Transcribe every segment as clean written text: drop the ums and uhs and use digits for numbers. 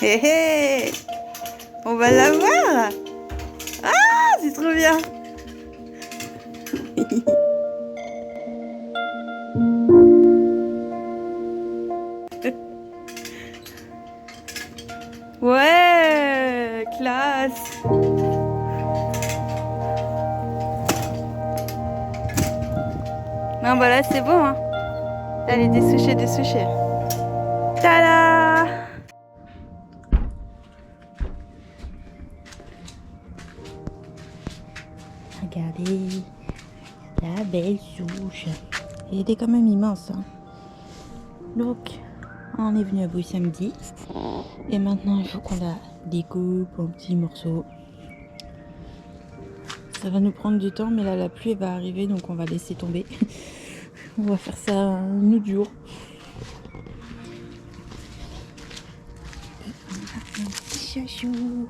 Hé hé, on va la voir. Ah, c'est trop bien. Ouais, classe. Non, bah là, c'est bon, hein. Allez, dessoucher, dessoucher. Tada! Regardez, la belle souche. Elle était quand même immense, hein. Donc, on est venu à bout samedi. Et maintenant, il faut qu'on la découpe en petits morceaux. Ça va nous prendre du temps, mais là, la pluie va arriver, donc on va laisser tomber. On va faire ça un autre jour. Un petit chachou.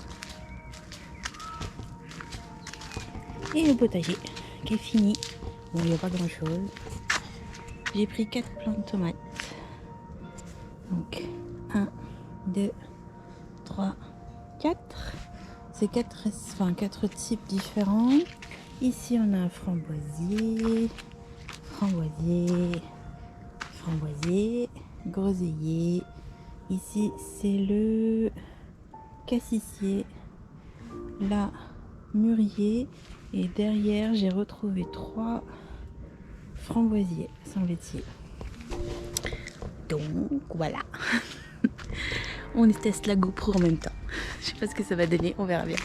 Et le potager qui est fini. Bon, il n'y a pas grand chose. J'ai pris 4 plants de tomates. Donc 1, 2, 3, 4. C'est 4 types différents. Ici on a un framboisier, groseillier. Ici c'est le cassissier. Là, mûrier. Et derrière, j'ai retrouvé 3 framboisiers sans laitier. Donc, voilà. On teste la GoPro en même temps. Je sais pas ce que ça va donner, on verra bien.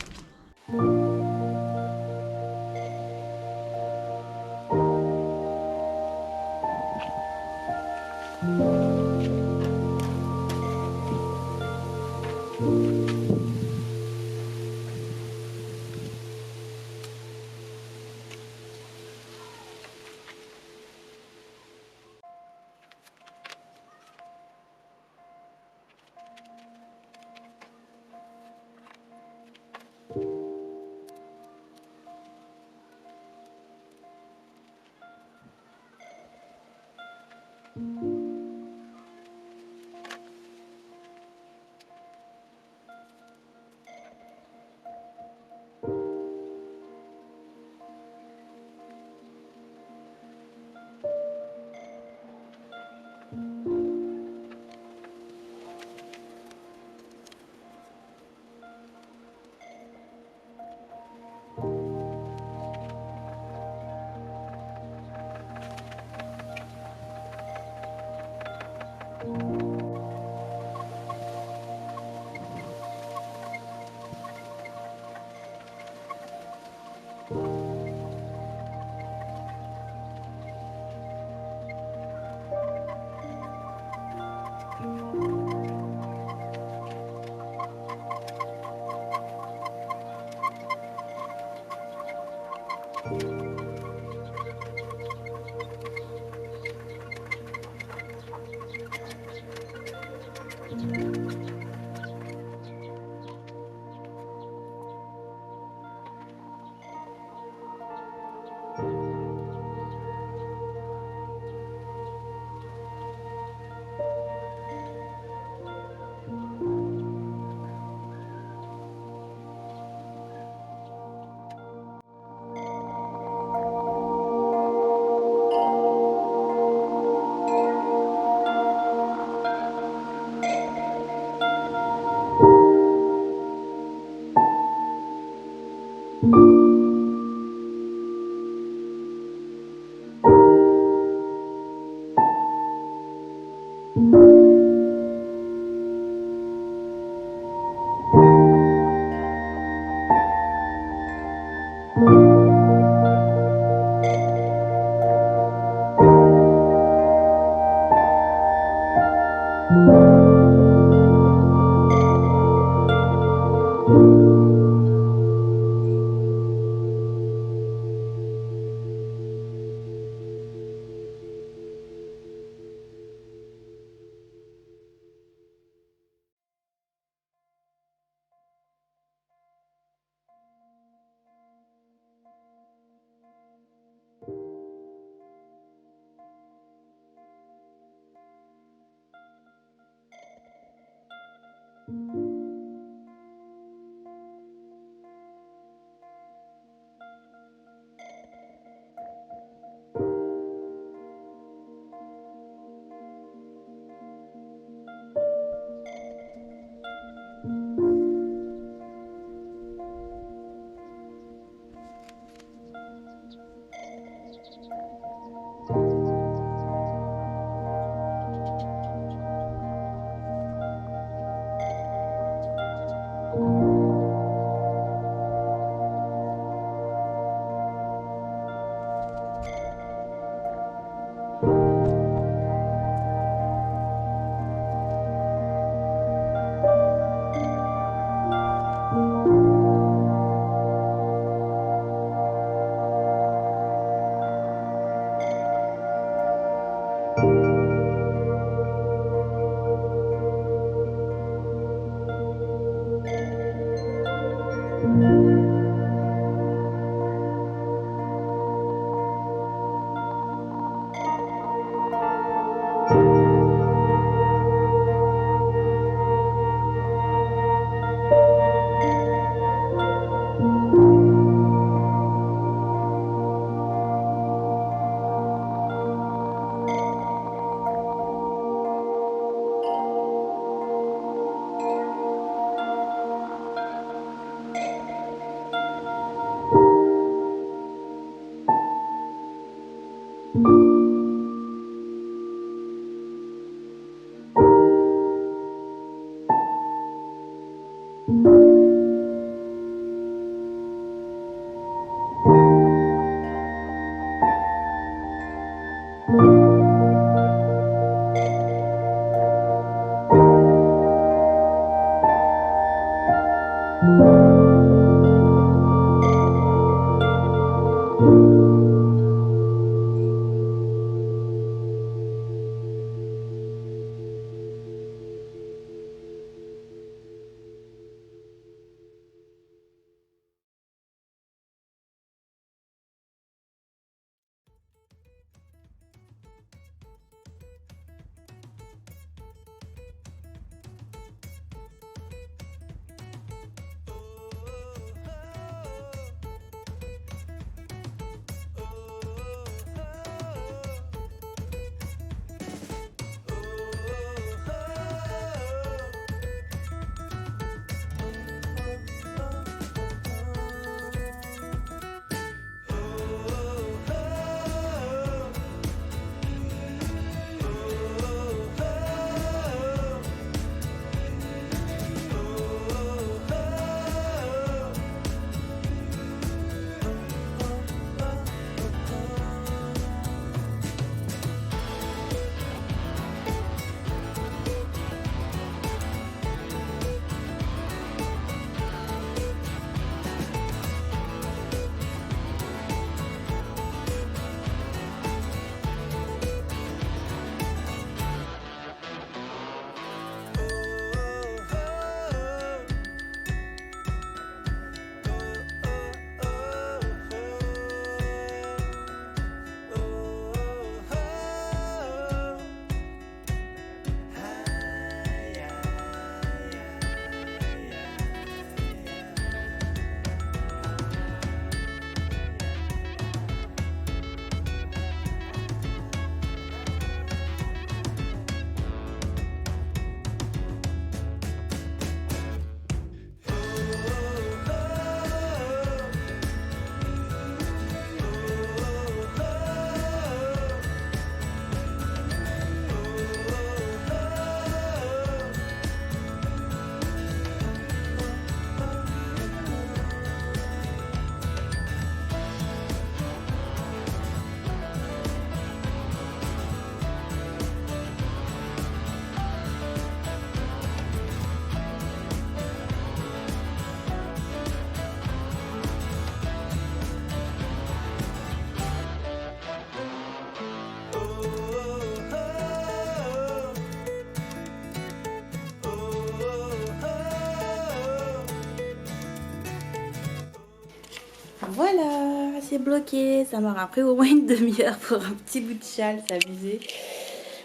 Voilà, c'est bloqué. Ça m'aura pris au moins une demi-heure pour un petit bout de châle, c'est abusé.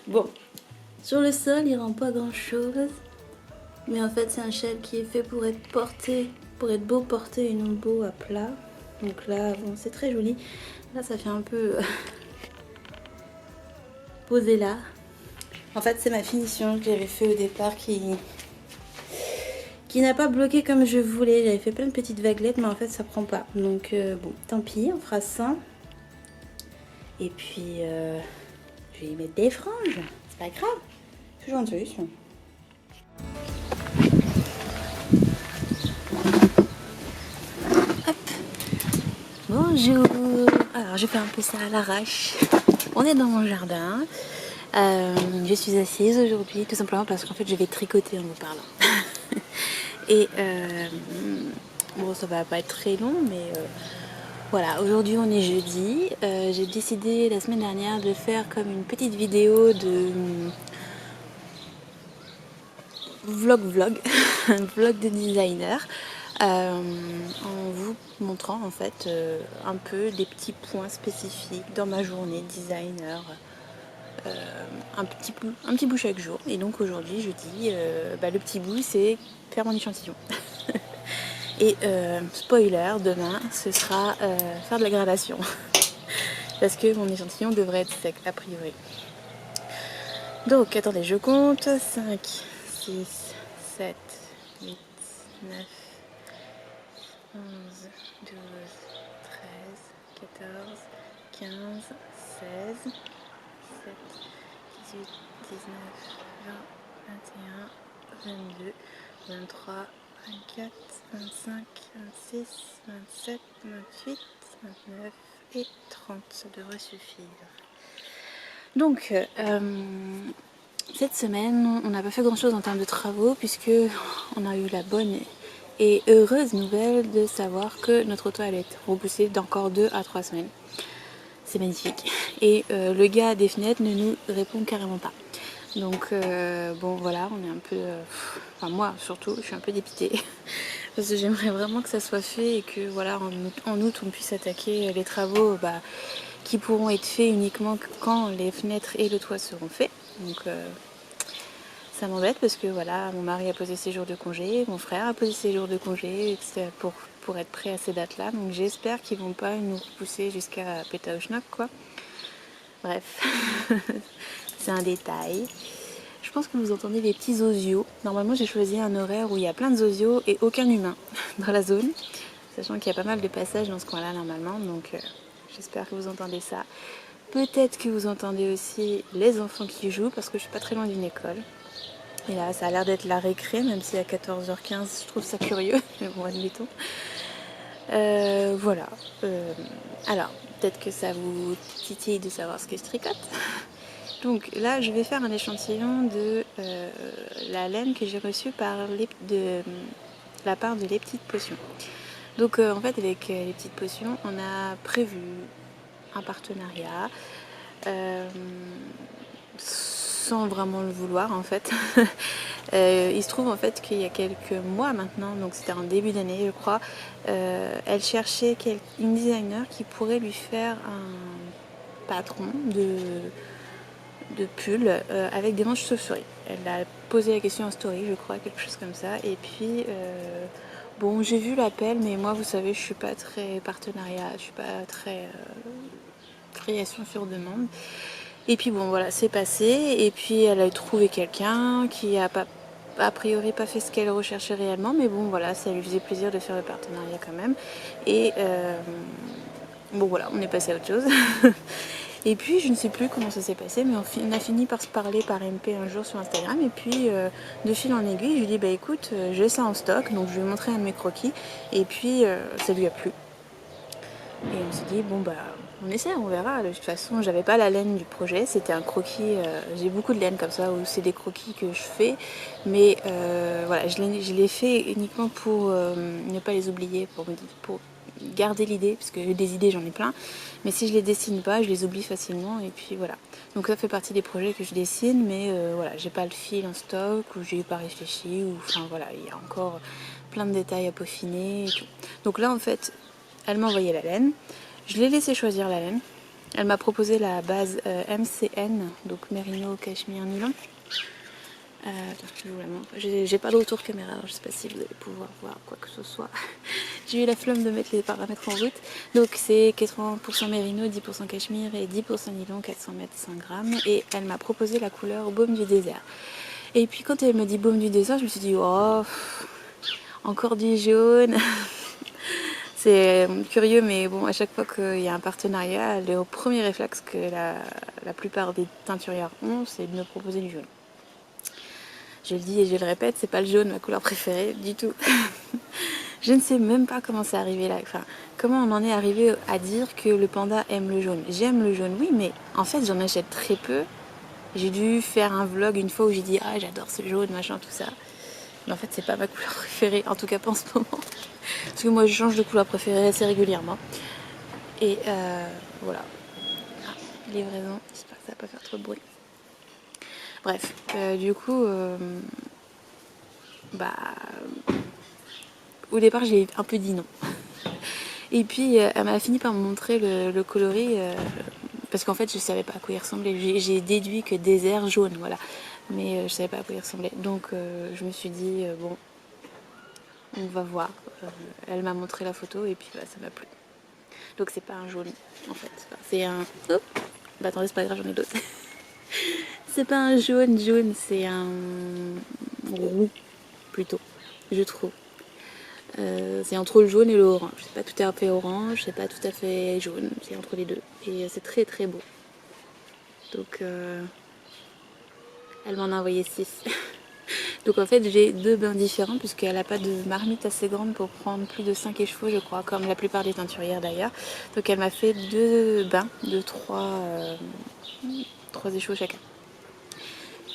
Bon, sur le sol, il rend pas grand-chose. Mais en fait c'est un châle qui est fait pour être porté, pour être beau porté et non beau à plat. Donc là bon c'est très joli. Là ça fait un peu posé là. En fait c'est ma finition que j'avais fait au départ qui n'a pas bloqué comme je voulais. J'avais fait plein de petites vaguelettes mais en fait ça prend pas. Donc bon tant pis, on fera ça. Et puis je vais y mettre des franges. C'est pas grave. Toujours une solution. Hop. Bonjour. Alors je fais un peu ça à l'arrache. On est dans mon jardin. Je suis assise aujourd'hui tout simplement parce qu'en fait je vais tricoter en vous parlant. Et bon ça va pas être très long mais voilà, aujourd'hui on est jeudi. J'ai décidé la semaine dernière de faire comme une petite vidéo de vlog, un vlog de designer, en vous montrant en fait un peu des petits points spécifiques dans ma journée designer, un petit bout chaque jour. Et donc aujourd'hui je dis, le petit bout c'est faire mon échantillon. Et spoiler, demain ce sera faire de la gradation. Parce que mon échantillon devrait être sec a priori. Donc attendez, je compte 5, 6, 7, 8, 9, 11, 12, 13, 14, 15, 16, 17, 18, 19, 20, 21, 22, 23, 24, 25, 26, 27, 28, 29 et 30. Ça devrait suffire. Donc, cette semaine, on n'a pas fait grand chose en termes de travaux puisque on a eu la bonne et heureuse nouvelle de savoir que notre auto allait être repoussée d'encore 2 à 3 semaines. C'est magnifique. Et le gars des fenêtres ne nous répond carrément pas. Donc bon voilà, on est un peu... enfin moi surtout, je suis un peu dépitée. Parce que j'aimerais vraiment que ça soit fait et que voilà, en août on puisse attaquer les travaux qui pourront être faits uniquement quand les fenêtres et le toit seront faits. Donc ça m'embête parce que voilà, mon mari a posé ses jours de congé, mon frère a posé ses jours de congé pour être prêt à ces dates-là. Donc j'espère qu'ils vont pas nous repousser jusqu'à Pétaouchnok quoi. Bref, c'est un détail. Je pense que vous entendez des petits osios. Normalement j'ai choisi un horaire où il y a plein de osios et aucun humain dans la zone. Sachant qu'il y a pas mal de passages dans ce coin-là normalement. Donc j'espère que vous entendez ça. Peut-être que vous entendez aussi les enfants qui jouent parce que je suis pas très loin d'une école. Et là, ça a l'air d'être la récré, même si à 14h15, je trouve ça curieux. Mais bon, admettons. Voilà. Alors, peut-être que ça vous titille de savoir ce que je tricote. Donc là, je vais faire un échantillon de la laine que j'ai reçue de la part de Les Petites Potions. Donc en fait, avec Les Petites Potions, on a prévu un partenariat sans vraiment le vouloir en fait. Il se trouve en fait qu'il y a quelques mois maintenant, donc c'était en début d'année je crois, elle cherchait une designer qui pourrait lui faire un patron de pull avec des manches chauves-souris. Elle a posé la question en story je crois, quelque chose comme ça, et puis bon j'ai vu l'appel mais moi vous savez je suis pas très partenariat, je suis pas très création sur demande. Et puis bon voilà, c'est passé. Et puis elle a trouvé quelqu'un qui a priori pas fait ce qu'elle recherchait réellement. Mais bon voilà, ça lui faisait plaisir de faire le partenariat quand même. Et bon voilà, on est passé à autre chose. Et puis je ne sais plus comment ça s'est passé, mais on a fini par se parler par MP un jour sur Instagram. Et puis de fil en aiguille, je lui ai dit bah écoute, j'ai ça en stock, donc je lui ai montré un de mes croquis. Et puis ça lui a plu. Et on s'est dit, bon bah on essaie, on verra. De toute façon, j'avais pas la laine du projet, c'était un croquis. J'ai beaucoup de laine comme ça, où c'est des croquis que je fais. Mais voilà, je l'ai fait uniquement pour ne pas les oublier, pour garder l'idée, parce que des idées j'en ai plein. Mais si je les dessine pas, je les oublie facilement. Et puis voilà. Donc ça fait partie des projets que je dessine, mais voilà, j'ai pas le fil en stock, ou j'ai pas réfléchi, ou enfin voilà, il y a encore plein de détails à peaufiner et tout. Donc là en fait, elle m'a envoyé la laine, je l'ai laissé choisir la laine. Elle m'a proposé la base MCN, donc Merino Cachemire Nylon. Attends, je vous la montre. J'ai pas de retour caméra, alors je sais pas si vous allez pouvoir voir quoi que ce soit. J'ai eu la flemme de mettre les paramètres en route. Donc c'est 80% mérino, 10% cachemire et 10% nylon, 400 mètres, 100 grammes. Et elle m'a proposé la couleur baume du désert. Et puis quand elle me dit baume du désert, je me suis dit oh, encore du jaune. C'est curieux, mais bon, à chaque fois qu'il y a un partenariat, le premier réflexe que la plupart des teinturières ont, c'est de me proposer du jaune. Je le dis et je le répète, c'est pas le jaune ma couleur préférée du tout. Je ne sais même pas comment c'est arrivé là. Enfin, comment on en est arrivé à dire que le panda aime le jaune. J'aime le jaune, oui, mais en fait j'en achète très peu. J'ai dû faire un vlog une fois où j'ai dit ah j'adore ce jaune, machin, tout ça. Mais en fait c'est pas ma couleur préférée, en tout cas pas en ce moment. Parce que moi je change de couleur préférée assez régulièrement. Et voilà. Ah, livraison, j'espère que ça va pas faire trop de bruit. Bref, du coup, bah, au départ j'ai un peu dit non. Et puis elle m'a fini par me montrer le coloris, parce qu'en fait je savais pas à quoi il ressemblait. J'ai déduit que désert jaune, voilà. Mais je savais pas à quoi il ressemblait. Donc je me suis dit, bon, on va voir. Elle m'a montré la photo et puis bah, ça m'a plu. Donc c'est pas un jaune en fait. Enfin, c'est un... Oh bah attendez, c'est pas grave, j'en ai d'autres. C'est pas un jaune, c'est un roux plutôt, je trouve. C'est entre le jaune et le orange. C'est pas tout à fait orange, c'est pas tout à fait jaune, c'est entre les deux. Et c'est très très beau. Donc elle m'en a envoyé 6. Donc en fait j'ai 2 bains différents puisqu'elle n'a pas de marmite assez grande pour prendre plus de 5 écheveaux je crois, comme la plupart des teinturières d'ailleurs. Donc elle m'a fait 2 bains de 3 écheveaux chacun.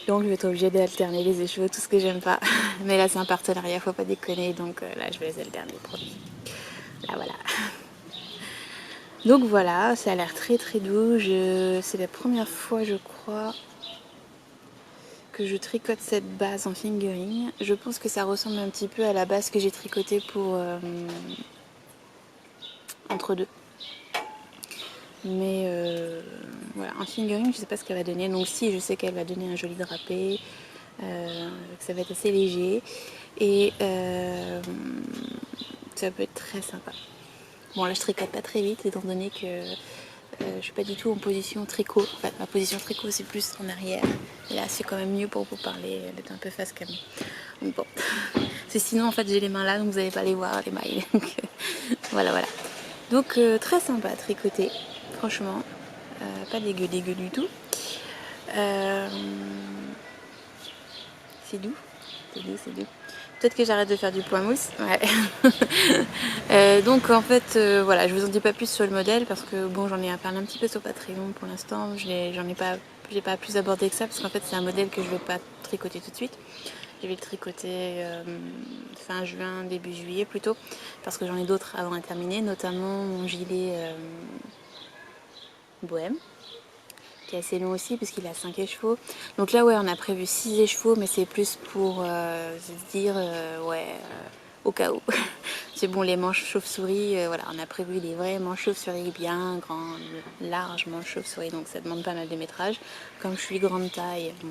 Donc je vais être obligée d'alterner les écheveaux, tout ce que j'aime pas. Mais là c'est un partenariat, faut pas déconner, donc là je vais les alterner, promis. Là voilà. Donc voilà, ça a l'air très très doux. C'est la première fois je crois que je tricote cette base en fingering. Je pense que ça ressemble un petit peu à la base que j'ai tricotée pour entre deux. Mais voilà, en fingering, je sais pas ce qu'elle va donner. Donc si, je sais qu'elle va donner un joli drapé, que ça va être assez léger. Et ça peut être très sympa. Bon là je tricote pas très vite étant donné que je suis pas du tout en position tricot. En fait ma position tricot c'est plus en arrière. Et là c'est quand même mieux pour vous parler d'être un peu face cam. Donc bon. C'est sinon en fait j'ai les mains là donc vous n'allez pas les voir les mailles. Donc voilà. Donc très sympa à tricoter. Franchement. Pas dégueu du tout. C'est doux. C'est doux. Peut-être que j'arrête de faire du point mousse. Ouais. Donc en fait, voilà, je vous en dis pas plus sur le modèle parce que bon, j'en ai à parler un petit peu sur Patreon pour l'instant. J'ai pas plus abordé que ça parce qu'en fait, c'est un modèle que je vais pas tricoter tout de suite. Je vais le tricoter fin juin, début juillet plutôt parce que j'en ai d'autres avant à terminer, notamment mon gilet bohème, qui est assez long aussi parce qu'il a 5 écheveaux. Donc là ouais on a prévu 6 écheveaux mais c'est plus pour se dire au cas où. C'est bon les manches chauve-souris, voilà on a prévu les vrais manches chauve-souris bien grandes, larges manches chauve-souris donc ça demande pas mal de métrage. Comme je suis grande taille, bon,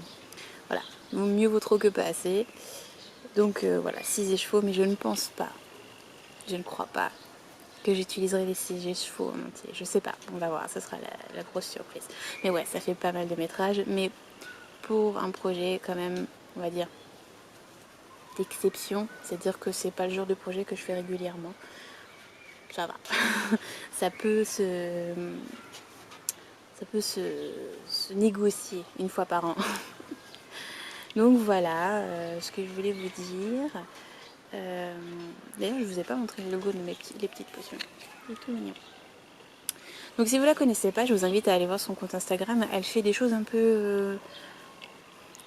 voilà, mieux vaut trop que pas assez. Donc voilà 6 écheveaux mais je ne pense pas, je ne crois pas que j'utiliserai les 6 chevaux en entier. Je sais pas, on va voir, ça sera la grosse surprise. Mais ouais, ça fait pas mal de métrage, mais pour un projet quand même, on va dire, d'exception, c'est-à-dire que c'est pas le genre de projet que je fais régulièrement. Ça va. ça peut se négocier une fois par an. Donc voilà ce que je voulais vous dire. D'ailleurs, je vous ai pas montré le logo de les petites potions. C'est tout mignon. Donc si vous la connaissez pas, je vous invite à aller voir son compte Instagram. Elle fait des choses un peu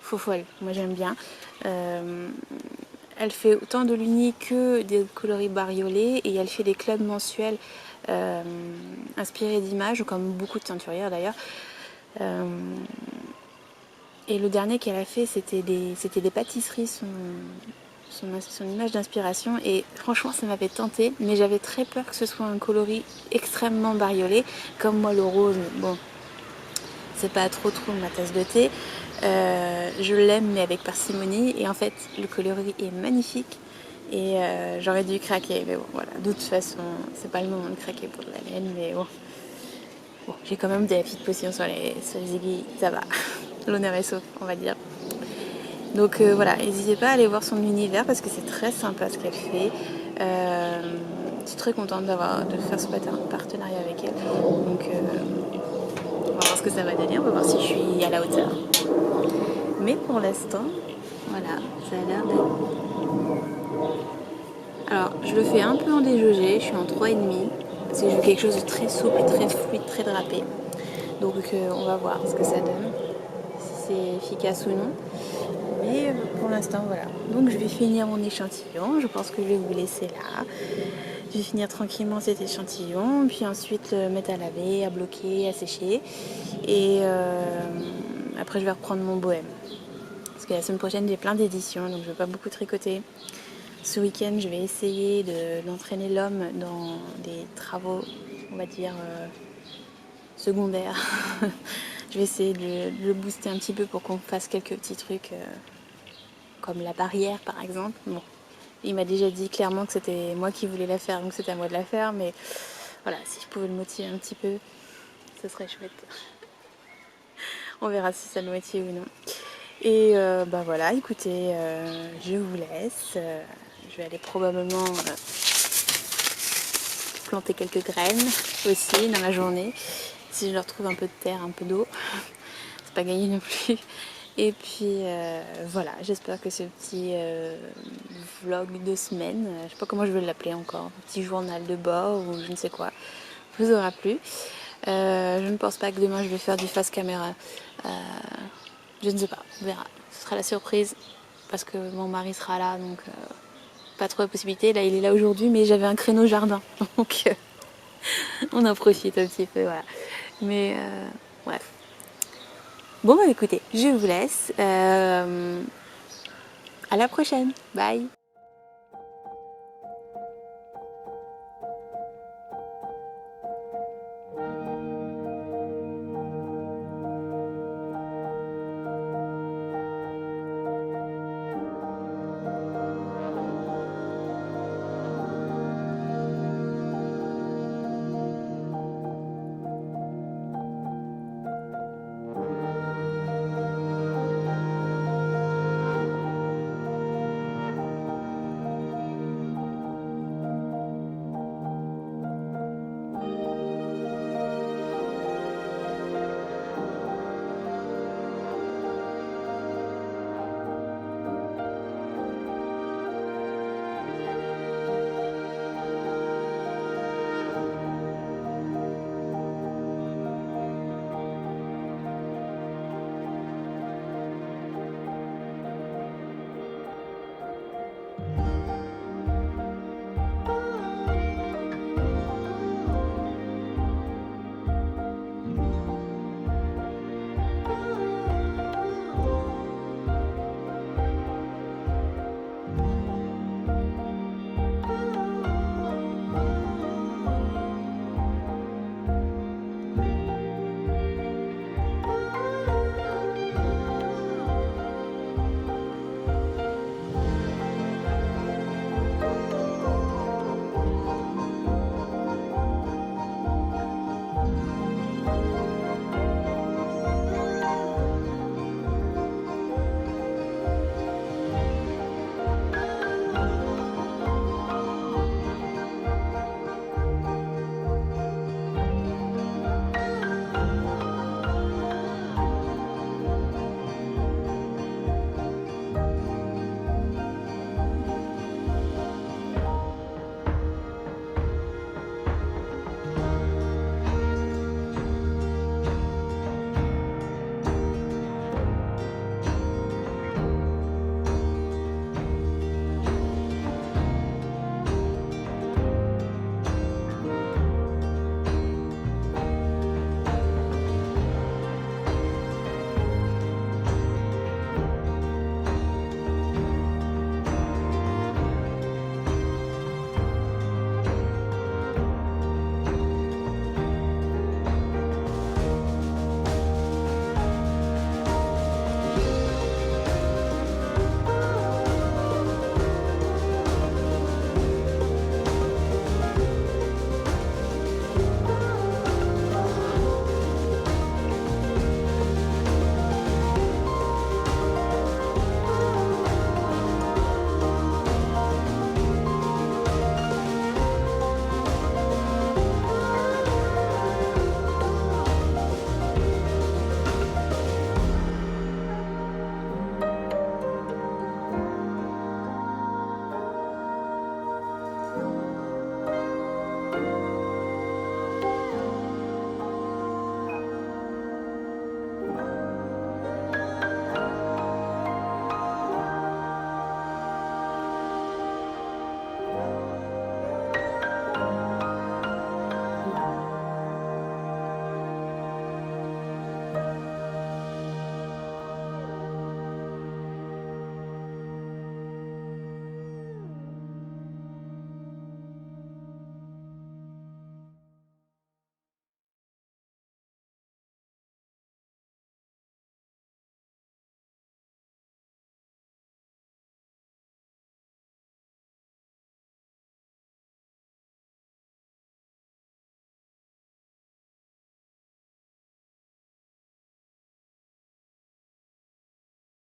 faux folles. Moi j'aime bien. Elle fait autant de l'uni que des coloris bariolés et elle fait des clubs mensuels inspirés d'images, comme beaucoup de teinturières d'ailleurs. Et le dernier qu'elle a fait, c'était des pâtisseries, son image d'inspiration, et franchement ça m'avait tenté, mais j'avais très peur que ce soit un coloris extrêmement bariolé, comme moi le rose, bon, c'est pas trop ma tasse de thé, Je l'aime mais avec parcimonie et en fait le coloris est magnifique et j'aurais dû craquer mais bon voilà, de toute façon c'est pas le moment de craquer pour de la laine mais bon, j'ai quand même de la petite potion sur les aiguilles, ça va, l'honneur est sauf on va dire. Donc voilà, n'hésitez pas à aller voir son univers parce que c'est très sympa ce qu'elle fait. Je suis très contente de faire ce partenariat avec elle. Donc on va voir ce que ça va donner, on va voir si je suis à la hauteur. Mais pour l'instant, voilà, ça a l'air d'être... Alors je le fais un peu en déjaugé, je suis en 3,5 parce que je veux quelque chose de très souple, très fluide, très drapé. Donc on va voir ce que ça donne, si c'est efficace ou non. Mais pour l'instant voilà. Donc je vais finir mon échantillon, je pense que je vais vous laisser là. Je vais finir tranquillement cet échantillon, puis ensuite le mettre à laver, à bloquer, à sécher. Et après je vais reprendre mon bohème. Parce que la semaine prochaine j'ai plein d'éditions, donc je ne vais pas beaucoup tricoter. Ce week-end je vais essayer d'entraîner l'homme dans des travaux, on va dire, secondaires. Je vais essayer de le booster un petit peu pour qu'on fasse quelques petits trucs comme la barrière par exemple. Bon, il m'a déjà dit clairement que c'était moi qui voulais la faire, donc c'était à moi de la faire, mais voilà, si je pouvais le motiver un petit peu, ce serait chouette. On verra si ça le motive ou non. Et bah voilà, écoutez, je vous laisse. Je vais aller probablement planter quelques graines aussi dans la journée. Si je leur trouve un peu de terre, un peu d'eau, c'est pas gagné non plus. Et puis voilà, j'espère que ce petit vlog de semaine, je sais pas comment je vais l'appeler encore, un petit journal de bord ou je ne sais quoi, vous aura plu. Je ne pense pas que demain je vais faire du face caméra. Je ne sais pas, on verra. Ce sera la surprise parce que mon mari sera là, donc pas trop de possibilités. Là, il est là aujourd'hui, mais j'avais un créneau jardin, donc on en profite un petit peu, voilà. Mais bref. Bon bah écoutez, je vous laisse. À la prochaine. Bye.